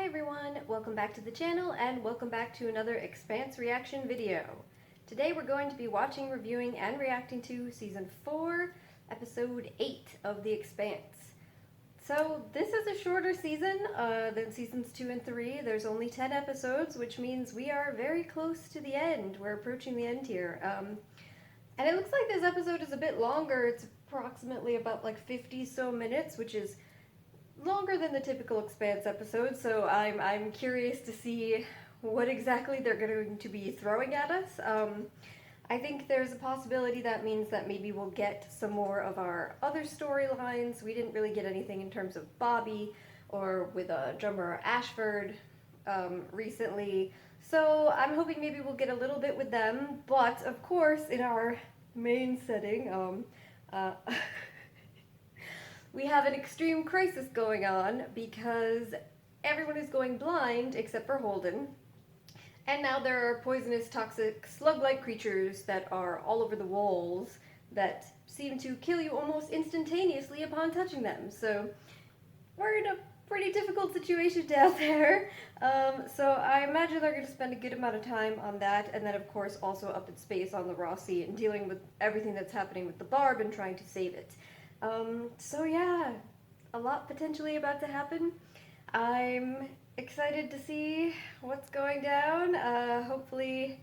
everyone, welcome back to the channel and welcome back to another Expanse reaction video. Today we're going to be watching, reviewing, and reacting to Season 4, Episode 8 of The Expanse. So this is a shorter season than Seasons 2 and 3. There's only 10 episodes, which means we are very close to the end. We're approaching the end here. And it looks like this episode is a bit longer. It's approximately about like 50 so minutes, which is longer than the typical Expanse episode, so I'm curious to see what exactly they're going to be throwing at us. I think there's a possibility that means that maybe we'll get some more of our other storylines. We didn't really get anything in terms of Bobby or with drummer Ashford recently, so I'm hoping maybe we'll get a little bit with them, but of course in our main setting, we have an extreme crisis going on because everyone is going blind except for Holden. And now there are poisonous, toxic, slug-like creatures that are all over the walls that seem to kill you almost instantaneously upon touching them. So we're in a pretty difficult situation down there. So I imagine they're going to spend a good amount of time on that, and then of course also up in space on the Rossi and dealing with everything that's happening with the Barb and trying to save it. So yeah, a lot potentially about to happen. I'm excited to see what's going down. Hopefully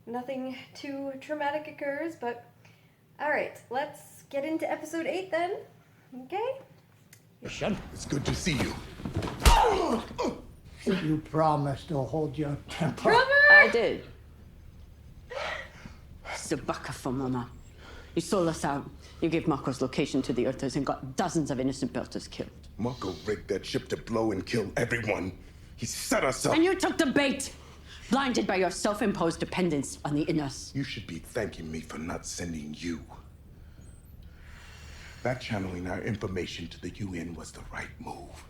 nothing too traumatic occurs, but alright, let's get into episode 8 then, okay? It's good to see you. You promised to hold your temper. Drummer! I did. Subaka for Mama. You sold us out. You gave Marco's location to the Earthers and got dozens of innocent Belters killed. Marco rigged that ship to blow and kill everyone. He set us up. And you took the bait! Blinded by your self-imposed dependence on the Inners. You should be thanking me for not sending you. That channeling our information to the UN was the right move.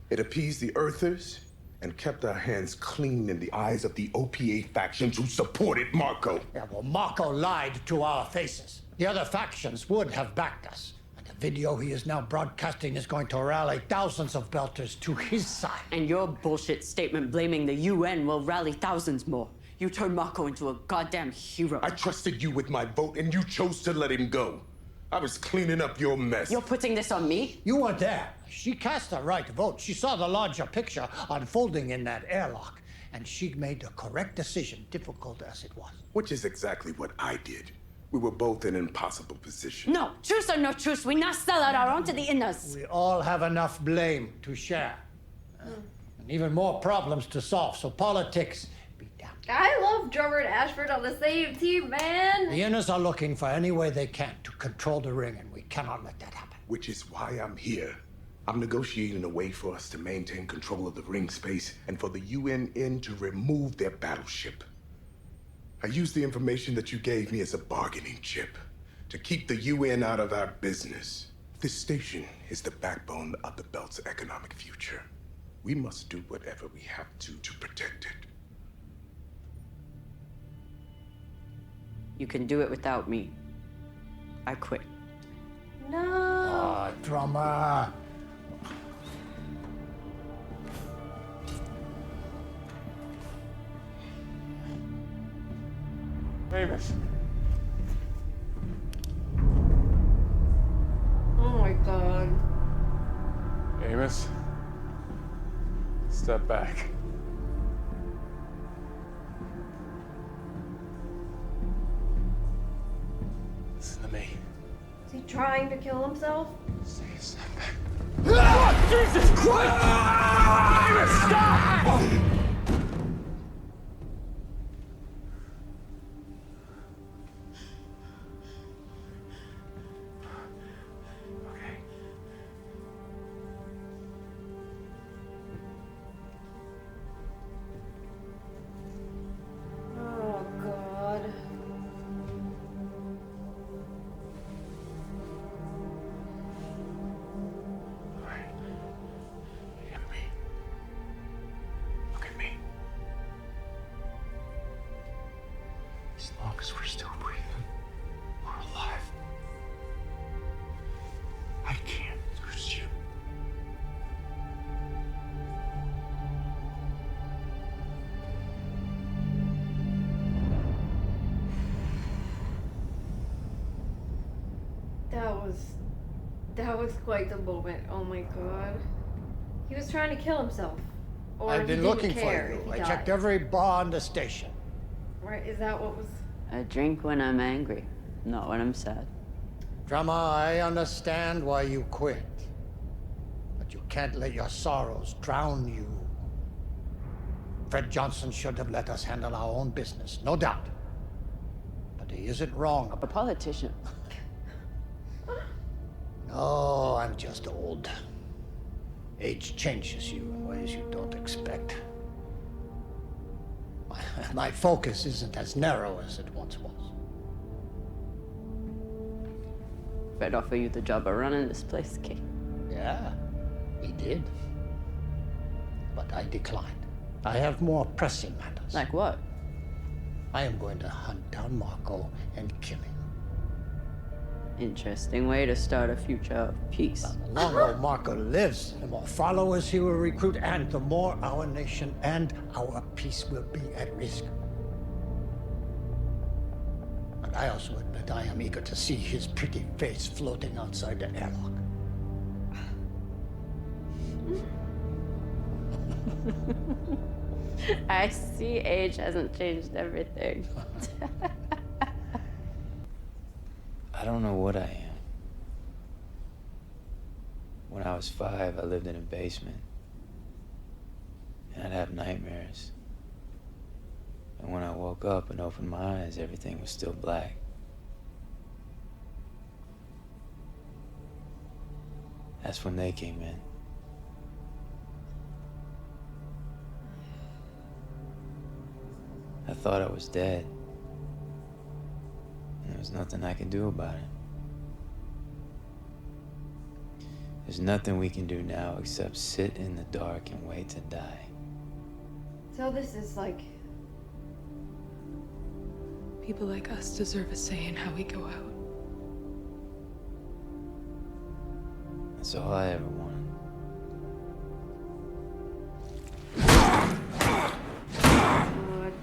It appeased the Earthers and kept our hands clean in the eyes of the OPA factions who supported Marco. Yeah, well, Marco lied to our faces. The other factions would have backed us. And the video he is now broadcasting is going to rally thousands of Belters to his side. And your bullshit statement blaming the UN will rally thousands more. You turned Marco into a goddamn hero. I trusted you with my vote and you chose to let him go. I was cleaning up your mess. You're putting this on me? You weren't there. She cast the right vote. She saw the larger picture unfolding in that airlock. And she made the correct decision, difficult as it was. Which is exactly what I did. We were both in an impossible position. No, truce or no truce, we not sell out our own to the Inners. We all have enough blame to share. And even more problems to solve, so politics be damned. I love Drummer and Ashford on the same team, man! The Inners are looking for any way they can to control the ring, and we cannot let that happen. Which is why I'm here. I'm negotiating a way for us to maintain control of the ring space and for the UN to remove their battleship. I used the information that you gave me as a bargaining chip to keep the UN out of our business. This station is the backbone of the Belt's economic future. We must do whatever we have to protect it. You can do it without me. I quit. No! Oh, drummer. Amos. Oh my god. Amos. Step back. Listen to me. Is he trying to kill himself? Say something. Jesus Christ! Amos, stop! Oh god. Look at me. Look at me. That was quite the moment. Oh my god. He was trying to kill himself. Or I've he been didn't looking for care if you. he I checked died. every bar on the station. Right, is that what was... I drink when I'm angry, not when I'm sad. Drama, I understand why you quit. But you can't let your sorrows drown you. Fred Johnson should have let us handle our own business, no doubt. But he isn't wrong A about... politician. Oh, I'm just old. Age changes you in ways you don't expect. My focus isn't as narrow as it once was. Fred offer you the job of running this place, Kate. Yeah, he did. But I declined. I have more pressing matters. Like what? I am going to hunt down Marco and kill him. Interesting way to start a future of peace. The longer Marco lives, the more followers he will recruit, and the more our nation and our peace will be at risk. And I also admit I am eager to see his pretty face floating outside the airlock. I see age hasn't changed everything. I don't know what I am. When I was 5, I lived in a basement. And I'd have nightmares. And when I woke up and opened my eyes, everything was still black. That's when they came in. I thought I was dead. And there was nothing I could do about it. There's nothing we can do now except sit in the dark and wait to die. So this is like... People like us deserve a say in how we go out. That's all I ever wanted. God.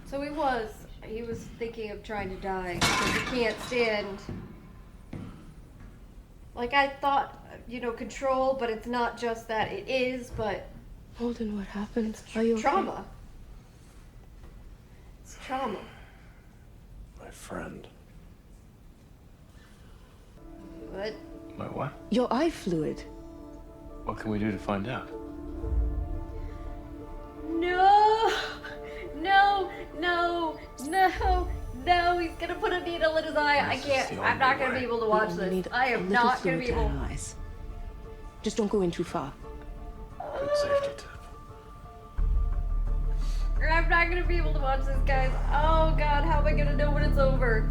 So he was thinking of trying to die because he can't stand... Like, I thought, control, but it's not just that. It is, but... Holden, what happened? Are you okay? Trauma. It's trauma. My friend. What? My what? Your eye fluid. What can we do to find out? No! No! No! No! No! He's gonna put a needle in his eye. I This is can't. the I'm not only gonna be way. able to We watch only this. need I a am little not gonna fluid be to able. analyze. Just don't go in too far. Good safety tip. I'm not gonna be able to watch this, guys. Oh god, how am I gonna know when it's over?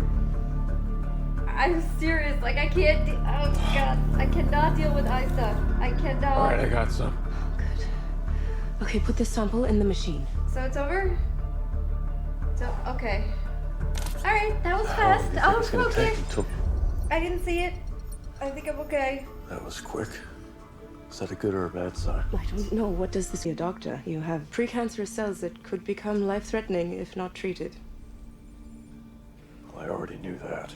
I'm serious. Like, I can't. Oh god, I cannot deal with eye stuff. I cannot. All right, I got some. Good. Okay, put this sample in the machine. So it's over? So, okay. Alright, that was How long fast. do you think it's Oh, gonna okay. take until... I didn't see it. I think I'm okay. That was quick. Is that a good or a bad sign? I don't know. What does this mean, doctor? You have precancerous cells that could become life-threatening if not treated. Well, I already knew that.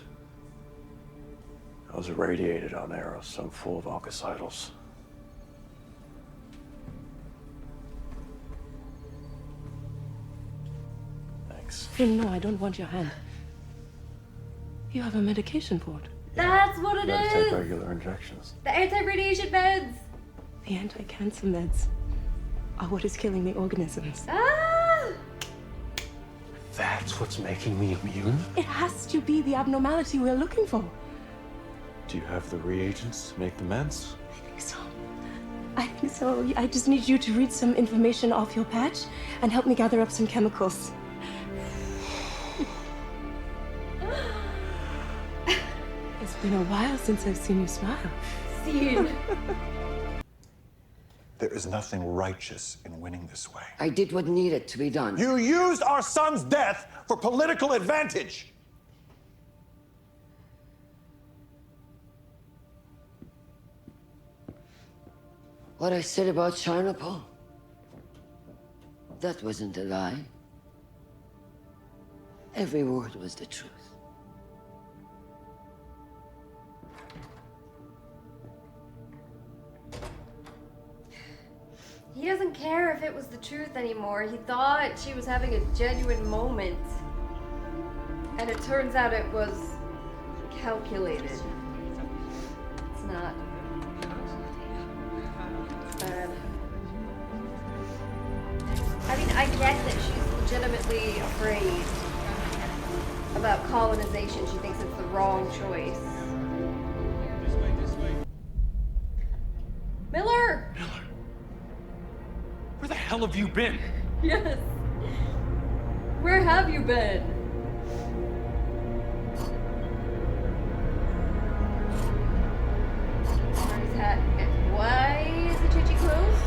I was irradiated on Amos, so I'm full of oncocytals. Thanks. No, I don't want your hand. You have a medication port. That's what it Gotta take is! regular injections. The anti-radiation meds! The anti-cancer meds are what is killing the organisms. Ah! That's what's making me immune? It has to be the abnormality we're looking for. Do you have the reagents to make the meds? I think so. I just need you to read some information off your patch and help me gather up some chemicals. It's been a while since I've seen you smile. Scene. There is nothing righteous in winning this way. I did what needed to be done. You used our son's death for political advantage. What I said about Charnapol, that wasn't a lie. Every word was the truth. he doesn't care if it was the truth anymore. He thought she was having a genuine moment. And it turns out it was calculated. It's not. It's bad. I mean, I get that she's legitimately afraid about colonization. She thinks it's the wrong choice. Miller! Miller! Where the hell have you been? Yes. Where have you been? Where's his hat? Why is he changing clothes?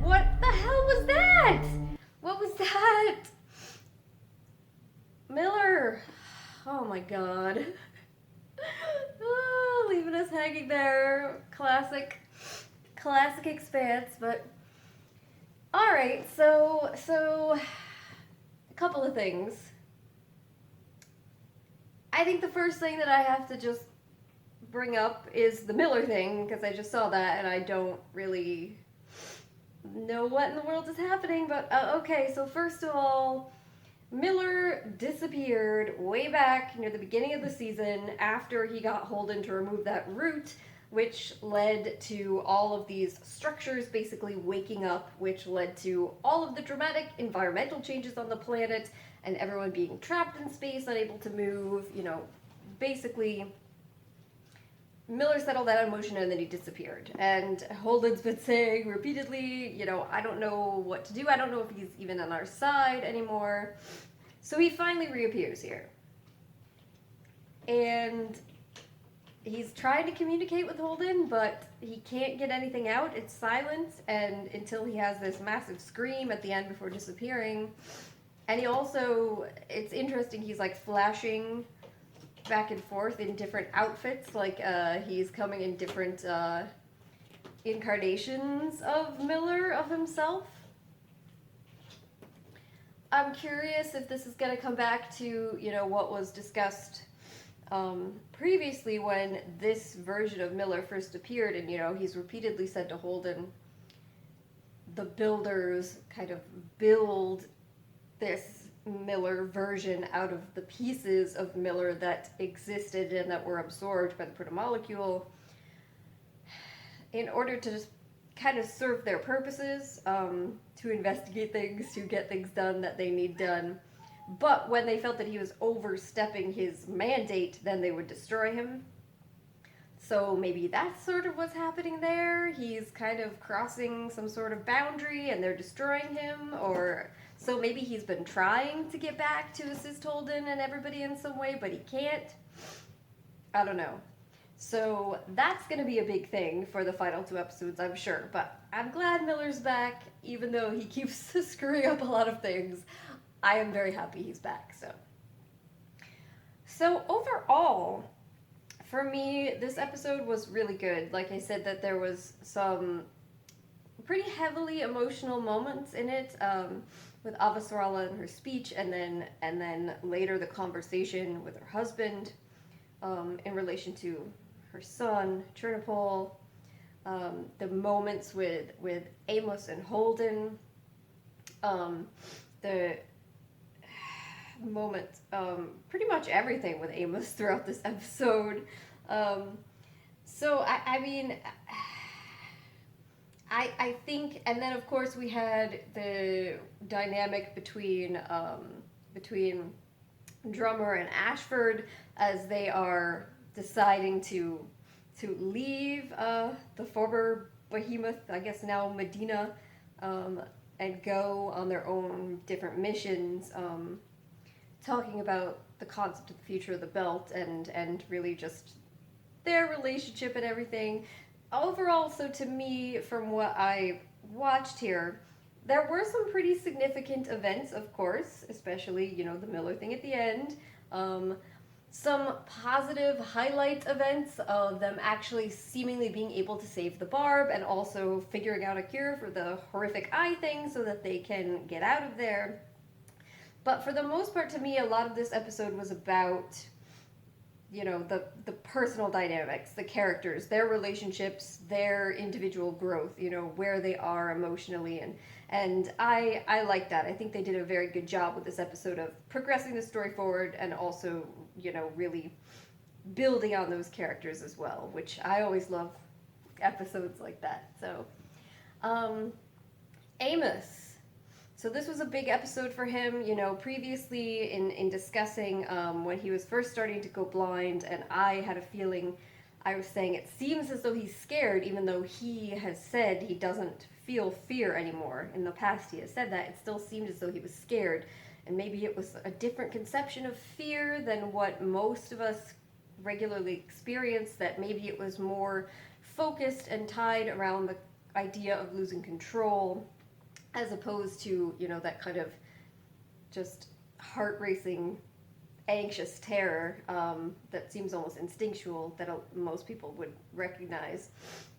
What the hell was that? What was that? Miller. Oh my god. Oh, leaving us hanging there. Classic Expanse, but alright, so a couple of things. I think the first thing that I have to just bring up is the Miller thing, because I just saw that and I don't really know what in the world is happening, but okay, so first of all, Miller disappeared way back near the beginning of the season after he got Holden to remove that root, which led to all of these structures basically waking up, which led to all of the dramatic environmental changes on the planet and everyone being trapped in space, unable to move, you know, basically Miller set all that in motion and then he disappeared. And Holden's been saying repeatedly, you know, I don't know what to do. I don't know if he's even on our side anymore. So he finally reappears here. And he's trying to communicate with Holden, but he can't get anything out. It's silent, and until he has this massive scream at the end before disappearing. And he also, it's interesting, he's like flashing back and forth in different outfits, like he's coming in different incarnations of Miller, of himself. I'm curious if this is going to come back to, you know, what was discussed previously when this version of Miller first appeared, and, you know, he's repeatedly said to Holden, the builders kind of build this Miller version out of the pieces of Miller that existed and that were absorbed by the protomolecule in order to just kind of serve their purposes, to investigate things, to get things done that they need done. But when they felt that he was overstepping his mandate, then they would destroy him. So maybe that's sort of what's happening there. He's kind of crossing some sort of boundary and they're destroying him, or so maybe he's been trying to get back to assist Holden and everybody in some way, but he can't. I don't know. So that's going to be a big thing for the final 2 episodes, I'm sure. But I'm glad Miller's back, even though he keeps screwing up a lot of things. I am very happy he's back. So overall, for me, this episode was really good. Like I said, that there was some pretty heavily emotional moments in it, with Avasarala and her speech, and then later the conversation with her husband, in relation to her son, Chernopol, the moments with Amos and Holden, the moments, pretty much everything with Amos throughout this episode. So I mean, I think, and then of course we had the dynamic between Drummer and Ashford as they are deciding to leave the former behemoth, I guess now Medina, and go on their own different missions, talking about the concept of the future of the belt and really just their relationship and everything. Overall, so to me, from what I watched here, there were some pretty significant events, of course, especially, you know, the Miller thing at the end. Some positive highlight events of them actually seemingly being able to save the Barb and also figuring out a cure for the horrific eye thing so that they can get out of there. But for the most part, to me, a lot of this episode was about, you know, the personal dynamics, the characters, their relationships, their individual growth, you know, where they are emotionally, and I like that. I think they did a very good job with this episode of progressing the story forward and also, you know, really building on those characters as well, which I always love episodes like that. So, Amos. So this was a big episode for him, you know, previously in discussing when he was first starting to go blind, and I had a feeling, I was saying it seems as though he's scared, even though he has said he doesn't feel fear anymore. In the past he has said that. It still seemed as though he was scared, and maybe it was a different conception of fear than what most of us regularly experience, that maybe it was more focused and tied around the idea of losing control, as opposed to, you know, that kind of just heart-racing, anxious terror that seems almost instinctual that most people would recognize.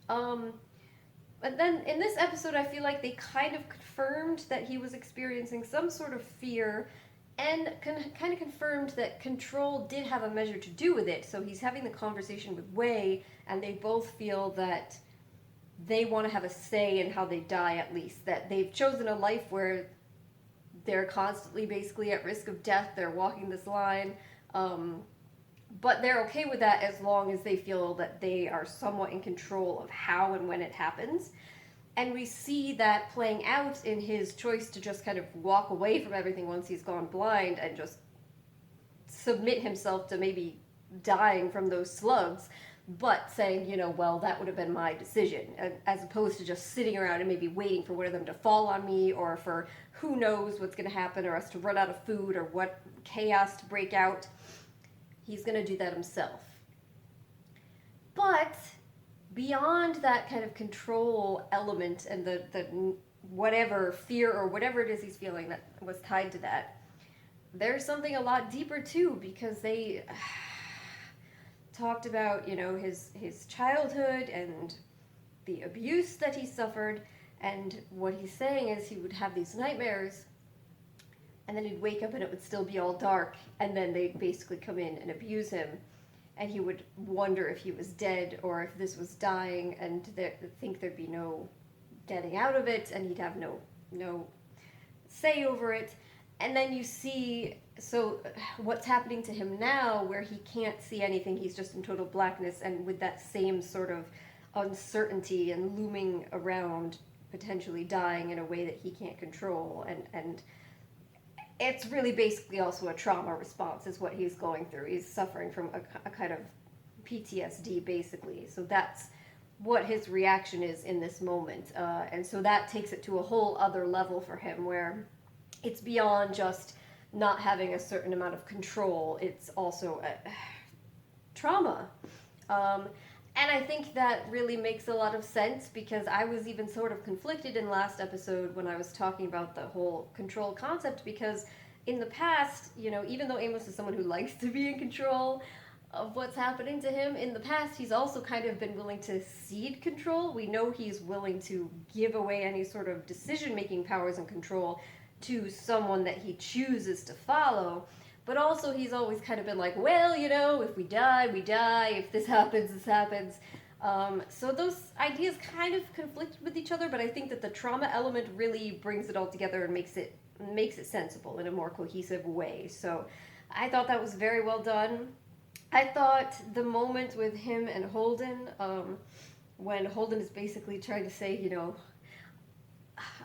But then in this episode, I feel like they kind of confirmed that he was experiencing some sort of fear, and kind of confirmed that control did have a measure to do with it. So he's having the conversation with Wei, and they both feel that they want to have a say in how they die, at least. That they've chosen a life where they're constantly basically at risk of death. They're walking this line. But they're okay with that as long as they feel that they are somewhat in control of how and when it happens. And we see that playing out in his choice to just kind of walk away from everything once he's gone blind and just submit himself to maybe dying from those slugs, but saying, you know, well, that would have been my decision, as opposed to just sitting around and maybe waiting for one of them to fall on me, or for who knows what's going to happen, or us to run out of food, or what chaos to break out. He's going to do that himself. But beyond that kind of control element and the whatever fear or whatever it is he's feeling that was tied to that, there's something a lot deeper too, because they talked about, you know, his childhood and the abuse that he suffered, and what he's saying is he would have these nightmares, and then he'd wake up and it would still be all dark, and then they'd basically come in and abuse him, and he would wonder if he was dead or if this was dying, and think there'd be no getting out of it, and he'd have no say over it. And then you see, so what's happening to him now, where he can't see anything, he's just in total blackness, and with that same sort of uncertainty and looming around, potentially dying in a way that he can't control, and it's really basically also a trauma response is what he's going through. He's suffering from a kind of PTSD, basically. So that's what his reaction is in this moment. And so that takes it to a whole other level for him, where it's beyond just not having a certain amount of control. It's also trauma. And I think that really makes a lot of sense, because I was even sort of conflicted in last episode when I was talking about the whole control concept, because in the past, you know, even though Amos is someone who likes to be in control of what's happening to him, in the past he's also kind of been willing to cede control. We know he's willing to give away any sort of decision-making powers and control to someone that he chooses to follow. But also he's always kind of been like, well, you know, if we die, we die. If this happens, this happens. So those ideas kind of conflict with each other, but I think that the trauma element really brings it all together and makes it sensible in a more cohesive way. So I thought that was very well done. I thought the moment with him and Holden, when Holden is basically trying to say, you know,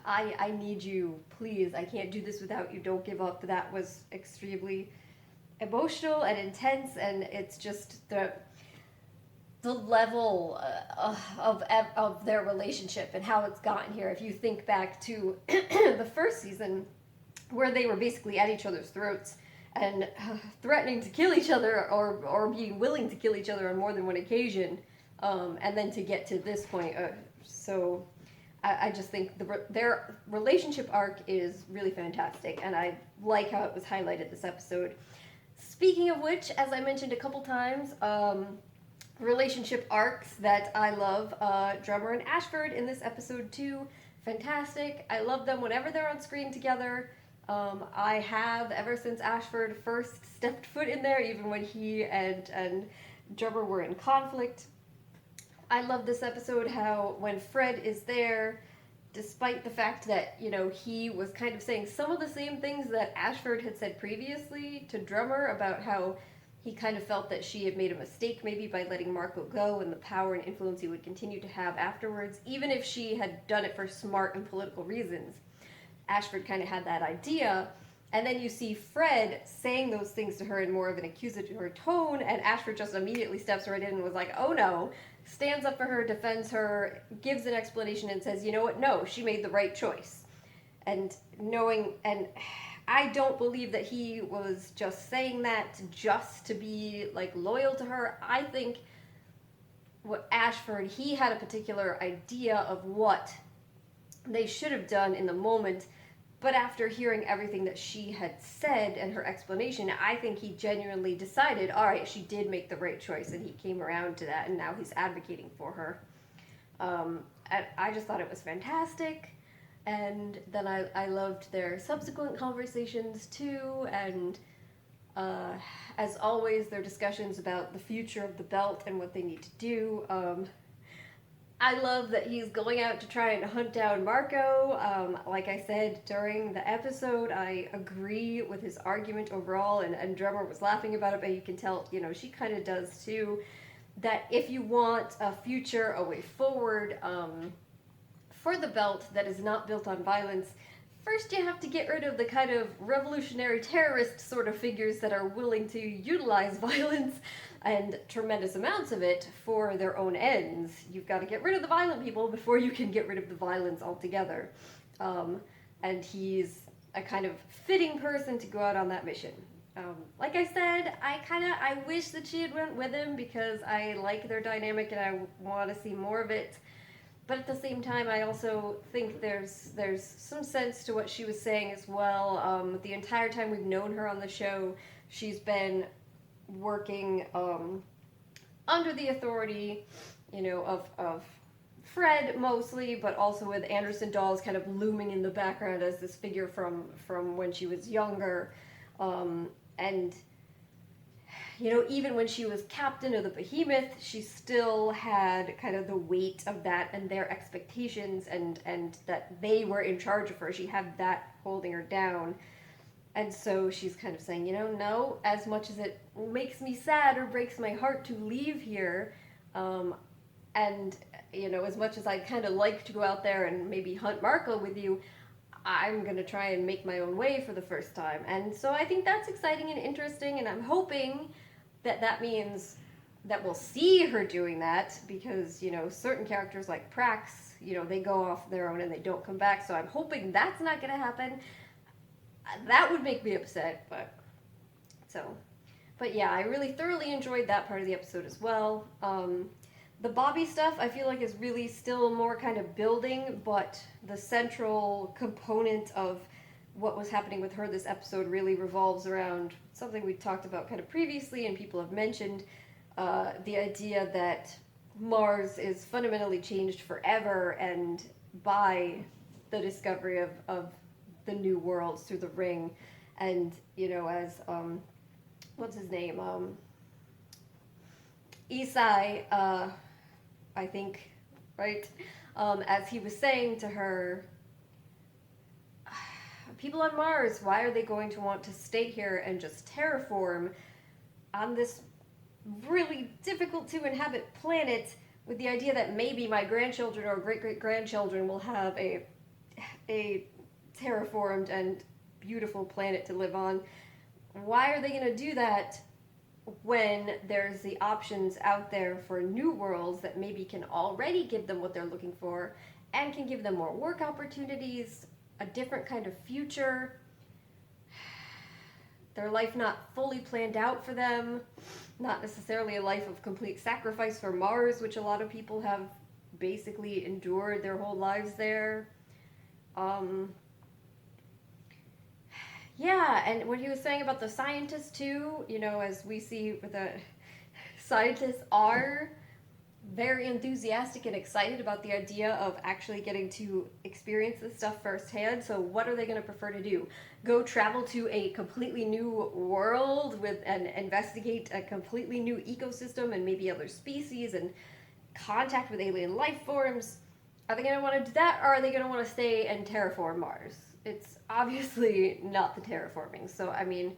I need you, please, I can't do this without you, don't give up, that was extremely emotional and intense, and it's just the level of their relationship and how it's gotten here. If you think back to the first season, where they were basically at each other's throats and threatening to kill each other, or being willing to kill each other on more than one occasion, and then to get to this point, so I just think their relationship arc is really fantastic, and I like how it was highlighted this episode. Speaking of which, as I mentioned a couple times, relationship arcs that I love, Drummer and Ashford in this episode too, fantastic. I love them whenever they're on screen together. I have, ever since Ashford first stepped foot in there, even when he and Drummer were in conflict. I love this episode, how when Fred is there, despite the fact that, you know, he was kind of saying some of the same things that Ashford had said previously to Drummer about how he kind of felt that she had made a mistake maybe by letting Marco go, and the power and influence he would continue to have afterwards, even if she had done it for smart and political reasons. Ashford kind of had that idea, and then you see Fred saying those things to her in more of an accusatory tone, and Ashford just immediately steps right in and was like, oh no, stands up for her, defends her, gives an explanation, and says, you know what, no, she made the right choice. And I don't believe that he was just saying that just to be, like, loyal to her. I think what Ashford, he had a particular idea of what they should have done in the moment, but after hearing everything that she had said and her explanation, I think he genuinely decided, all right, she did make the right choice, and he came around to that, and now he's advocating for her. I just thought it was fantastic. And then I loved their subsequent conversations too, and as always, their discussions about the future of the belt and what they need to do. I love that he's going out to try and hunt down Marco. Like I said during the episode, I agree with his argument overall, and Drummer was laughing about it, but you can tell, you know, she kind of does too, that if you want a future, a way forward, for the belt that is not built on violence, first you have to get rid of the kind of revolutionary terrorist sort of figures that are willing to utilize violence and tremendous amounts of it for their own ends. You've got to get rid of the violent people before you can get rid of the violence altogether. And he's a kind of fitting person to go out on that mission. Like I said, I wish that she had went with him because I like their dynamic and I want to see more of it. But at the same time, I also think there's some sense to what she was saying as well. The entire time we've known her on the show, she's been working under the authority, you know, of Fred mostly, but also with Anderson Dawes kind of looming in the background as this figure from when she was younger. And you know, even when she was captain of the Behemoth, she still had kind of the weight of that and their expectations, and that they were in charge of her. She had that holding her down. And so she's kind of saying, you know, no, as much as it makes me sad or breaks my heart to leave here, and, you know, as much as I'd kind of like to go out there and maybe hunt Marco with you, I'm going to try and make my own way for the first time. And so I think that's exciting and interesting, and I'm hoping that that means that we'll see her doing that, because, you know, certain characters like Prax, you know, they go off their own and they don't come back, so I'm hoping that's not going to happen. That would make me upset, but yeah, I really thoroughly enjoyed that part of the episode as well. The Bobby stuff, I feel like, is really still more kind of building, but the central component of what was happening with her this episode really revolves around something we talked about kind of previously and people have mentioned, the idea that Mars is fundamentally changed forever, and by the discovery of the new worlds through the ring. And, you know, as, what's his name? Isai, I think, right? As he was saying to her, people on Mars, why are they going to want to stay here and just terraform on this really difficult to inhabit planet with the idea that maybe my grandchildren or great-great-grandchildren will have a terraformed and beautiful planet to live on? Why are they going to do that when there's the options out there for new worlds that maybe can already give them what they're looking for and can give them more work opportunities, a different kind of future, their life not fully planned out for them, not necessarily a life of complete sacrifice for Mars, which a lot of people have basically endured their whole lives there. Yeah, and what he was saying about the scientists too, you know, as we see with the scientists are very enthusiastic and excited about the idea of actually getting to experience this stuff firsthand. So what are they going to prefer to do? Go travel to a completely new world and investigate a completely new ecosystem and maybe other species and contact with alien life forms? Are they going to want to do that, or are they going to want to stay and terraform Mars? It's obviously not the terraforming. So, I mean,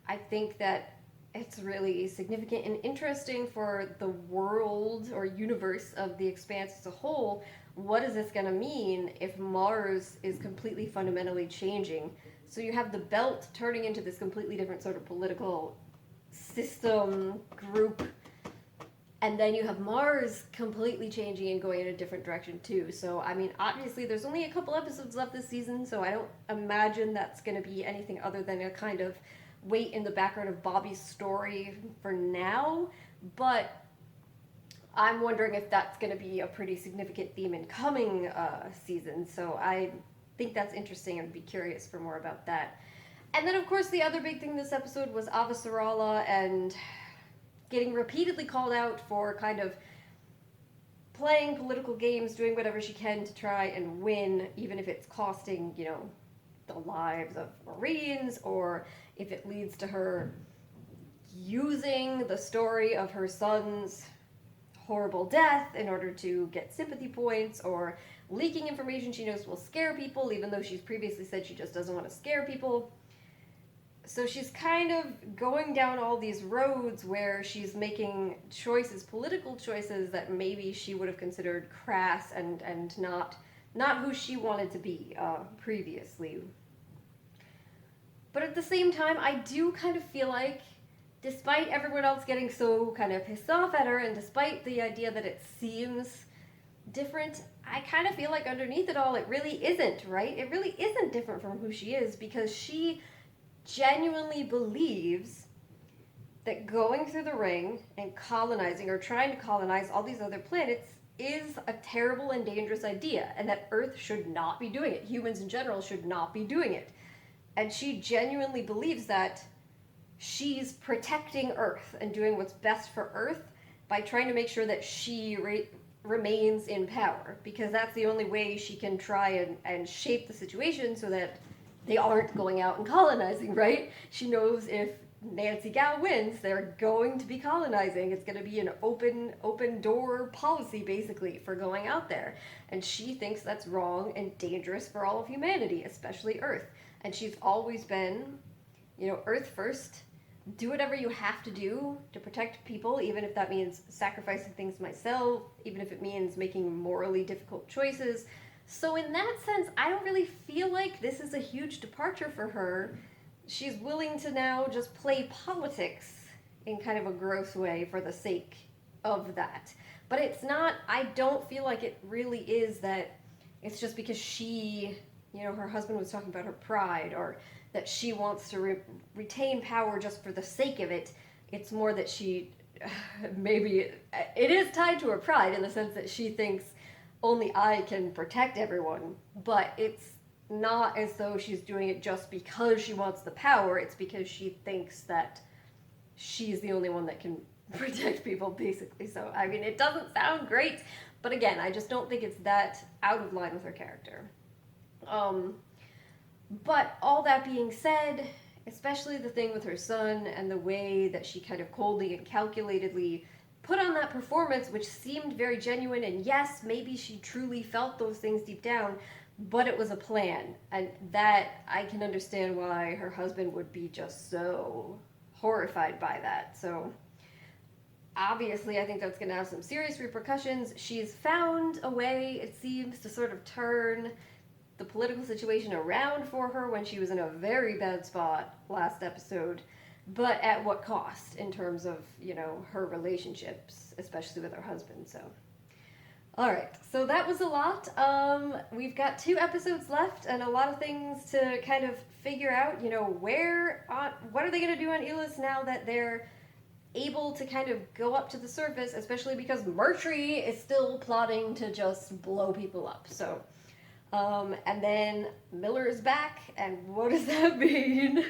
I think that it's really significant and interesting for the world or universe of the Expanse as a whole. What is this going to mean if Mars is completely fundamentally changing? So you have the belt turning into this completely different sort of political system group, and then you have Mars completely changing and going in a different direction too. So, I mean, obviously there's only a couple episodes left this season, so I don't imagine that's going to be anything other than a kind of wait in the background of Bobby's story for now. But I'm wondering if that's going to be a pretty significant theme in coming seasons. So I think that's interesting and be curious for more about that. And then, of course, the other big thing this episode was Avasarala and getting repeatedly called out for kind of playing political games, doing whatever she can to try and win, even if it's costing, you know, the lives of Marines, or if it leads to her using the story of her son's horrible death in order to get sympathy points, or leaking information she knows will scare people, even though she's previously said she just doesn't want to scare people. So she's kind of going down all these roads where she's making choices, political choices, that maybe she would have considered crass and not who she wanted to be previously. But at the same time, I do kind of feel like, despite everyone else getting so kind of pissed off at her, and despite the idea that it seems different, I kind of feel like underneath it all, it really isn't, right? It really isn't different from who she is, because she genuinely believes that going through the ring and colonizing, or trying to colonize all these other planets, is a terrible and dangerous idea, and that Earth should not be doing it. Humans in general should not be doing it. And she genuinely believes that she's protecting Earth and doing what's best for Earth by trying to make sure that she remains in power, because that's the only way she can try and shape the situation so that they aren't going out and colonizing, right? She knows if Nancy Gao wins, they're going to be colonizing. It's going to be an open door policy, basically, for going out there. And she thinks that's wrong and dangerous for all of humanity, especially Earth. And she's always been, you know, Earth first. Do whatever you have to do to protect people, even if that means sacrificing things myself, even if it means making morally difficult choices. So in that sense, I don't really feel like this is a huge departure for her. She's willing to now just play politics in kind of a gross way for the sake of that. But it's not, I don't feel like it really is that it's just because she, you know, her husband was talking about her pride, or that she wants to retain power just for the sake of it. It's more that she, maybe, it is tied to her pride in the sense that she thinks only I can protect everyone, but it's not as though she's doing it just because she wants the power. It's because she thinks that she's the only one that can protect people, basically. So, I mean, it doesn't sound great, but again, I just don't think it's that out of line with her character. But all that being said, especially the thing with her son and the way that she kind of coldly and calculatedly put on that performance, which seemed very genuine, and yes, maybe she truly felt those things deep down, but it was a plan, and that I can understand why her husband would be just so horrified by that. So obviously I think that's going to have some serious repercussions. She's found a way, it seems, to sort of turn the political situation around for her when she was in a very bad spot last episode. But at what cost in terms of, you know, her relationships, especially with her husband, so. Alright, so that was a lot. We've got 2 episodes left and a lot of things to kind of figure out, you know, what are they going to do on Elis now that they're able to kind of go up to the surface, especially because Mercury is still plotting to just blow people up, so. And then Miller is back, and what does that mean?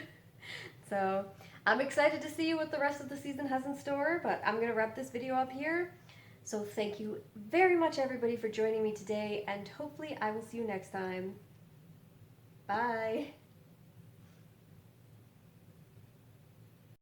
So I'm excited to see what the rest of the season has in store, but I'm going to wrap this video up here. So thank you very much, everybody, for joining me today, and hopefully I will see you next time. Bye!